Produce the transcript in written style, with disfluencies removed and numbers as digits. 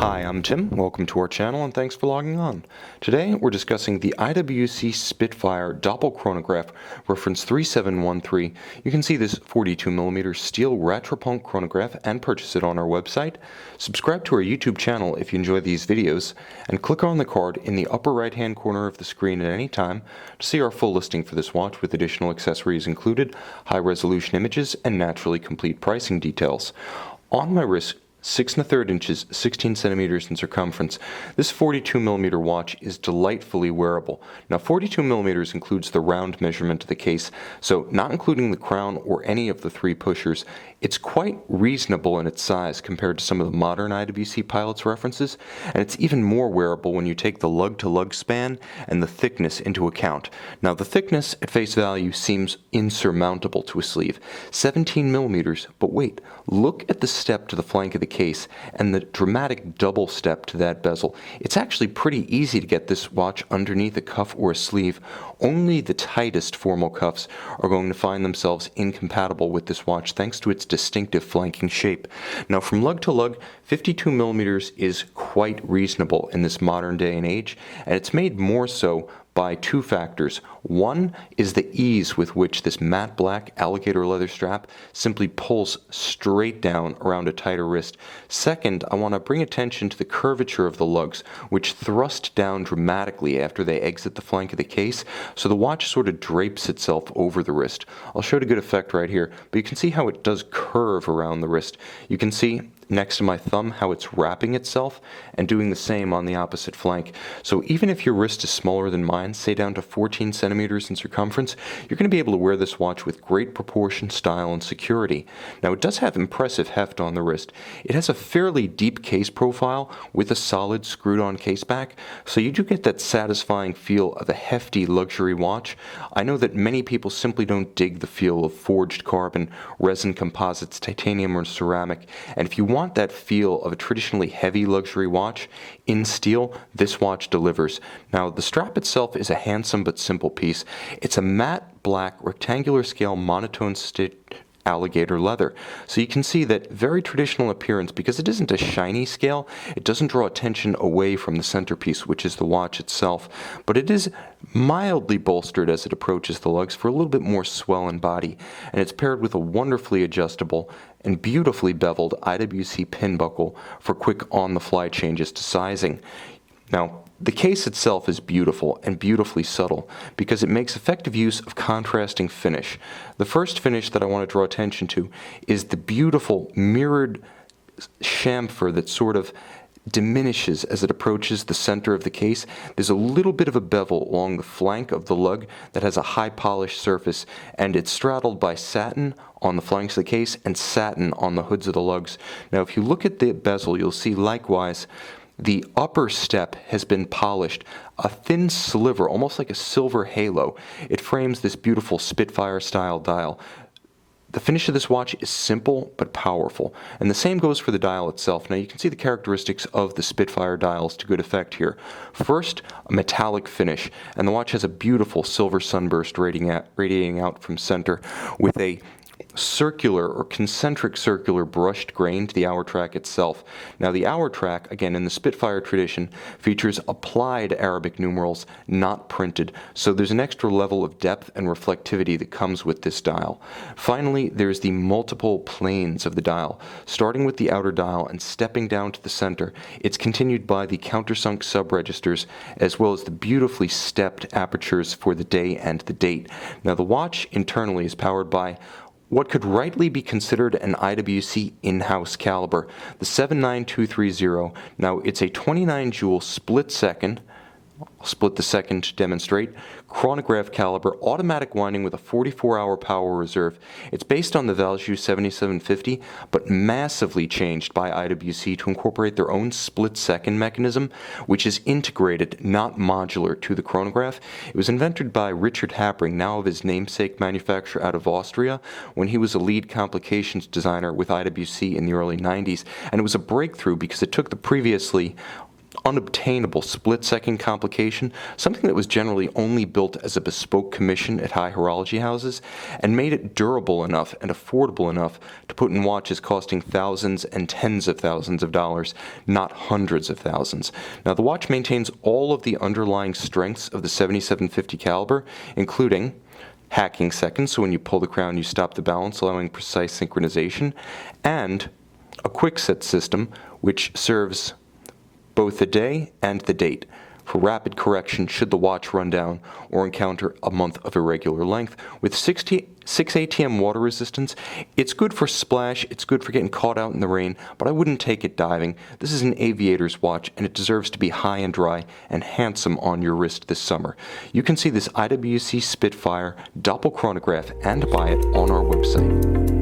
Hi, I'm Tim. Welcome to our channel and thanks for logging on. Today we're discussing the IWC Spitfire Double Chronograph reference 3713. You can see this 42mm steel Rattrapante chronograph and purchase it on our website. Subscribe to our YouTube channel if you enjoy these videos and click on the card in the upper right hand corner of the screen at any time to see our full listing for this watch with additional accessories included, high resolution images, and naturally complete pricing details. On my wrist, 6 1/3 inches, 16 centimeters in circumference. This 42mm watch is delightfully wearable. Now 42mm includes the round measurement of the case, so not including the crown or any of the three pushers, it's quite reasonable in its size compared to some of the modern IWC Pilot's references, and it's even more wearable when you take the lug-to-lug span and the thickness into account. Now the thickness at face value seems insurmountable to a sleeve, 17mm, but wait, look at the step to the flank of the case and the dramatic double step to that bezel. It's actually pretty easy to get this watch underneath a cuff or a sleeve. Only the tightest formal cuffs are going to find themselves incompatible with this watch thanks to its distinctive flanking shape. Now from lug to lug, 52mm is quite reasonable in this modern day and age, and it's made more so by two factors. One is the ease with which this matte black alligator leather strap simply pulls straight down around a tighter wrist. Second, I want to bring attention to the curvature of the lugs, which thrust down dramatically after they exit the flank of the case, so the watch sort of drapes itself over the wrist. I'll show it a good effect right here, but you can see how it does curve around the wrist. You can see next to my thumb how it's wrapping itself and doing the same on the opposite flank. So even if your wrist is smaller than mine, say down to 14 centimeters in circumference, you're going to be able to wear this watch with great proportion, style, and security. Now it does have impressive heft on the wrist. It has a fairly deep case profile with a solid screwed on caseback, so you do get that satisfying feel of a hefty luxury watch. I know that many people simply don't dig the feel of forged carbon, resin composites, titanium, or ceramic, and if you want that feel of a traditionally heavy luxury watch in steel, this watch delivers. Now the strap itself is a handsome but simple piece. It's a matte black rectangular scale monotone stitch alligator leather. So you can see that very traditional appearance. Because it isn't a shiny scale, it doesn't draw attention away from the centerpiece, which is the watch itself, but it is mildly bolstered as it approaches the lugs for a little bit more swell in body, and it's paired with a wonderfully adjustable and beautifully beveled IWC pin buckle for quick on-the-fly changes to sizing. Now, the case itself is beautiful and beautifully subtle because it makes effective use of contrasting finish. The first finish that I want to draw attention to is the beautiful mirrored chamfer that sort of diminishes as it approaches the center of the case. There's a little bit of a bevel along the flank of the lug that has a high polished surface, and it's straddled by satin on the flanks of the case and satin on the hoods of the lugs. Now if you look at the bezel, you'll see likewise the upper step has been polished, a thin sliver, almost like a silver halo. It frames this beautiful Spitfire style dial. The finish of this watch is simple but powerful, and the same goes for the dial itself. Now you can see the characteristics of the Spitfire dials to good effect here. First, a metallic finish, and the watch has a beautiful silver sunburst radiating out from center with a circular or concentric circular brushed grain to the hour track itself. Now the hour track, again in the Spitfire tradition, features applied Arabic numerals, not printed, so there's an extra level of depth and reflectivity that comes with this dial. Finally, there's the multiple planes of the dial. Starting with the outer dial and stepping down to the center, it's continued by the countersunk subregisters as well as the beautifully stepped apertures for the day and the date. Now the watch internally is powered by what could rightly be considered an IWC in-house caliber, the 79230. Now it's a 29 joule split second, I'll split the second to demonstrate, chronograph caliber, automatic winding with a 44-hour power reserve. It's based on the Valjoux 7750, but massively changed by IWC to incorporate their own split-second mechanism, which is integrated, not modular, to the chronograph. It was invented by Richard Happring, now of his namesake manufacturer out of Austria, when he was a lead complications designer with IWC in the early 90s, and it was a breakthrough because it took the previously unobtainable split-second complication, something that was generally only built as a bespoke commission at high horology houses, and made it durable enough and affordable enough to put in watches costing thousands and tens of thousands of dollars, not hundreds of thousands. Now, the watch maintains all of the underlying strengths of the 7750 caliber, including hacking seconds, so when you pull the crown you stop the balance, allowing precise synchronization, and a quick set system which serves both the day and the date for rapid correction should the watch run down or encounter a month of irregular length. With 6 ATM water resistance, it's good for splash, it's good for getting caught out in the rain, but I wouldn't take it diving. This is an aviator's watch, and it deserves to be high and dry and handsome on your wrist this summer. You can see this IWC Spitfire Double Chronograph and buy it on our website.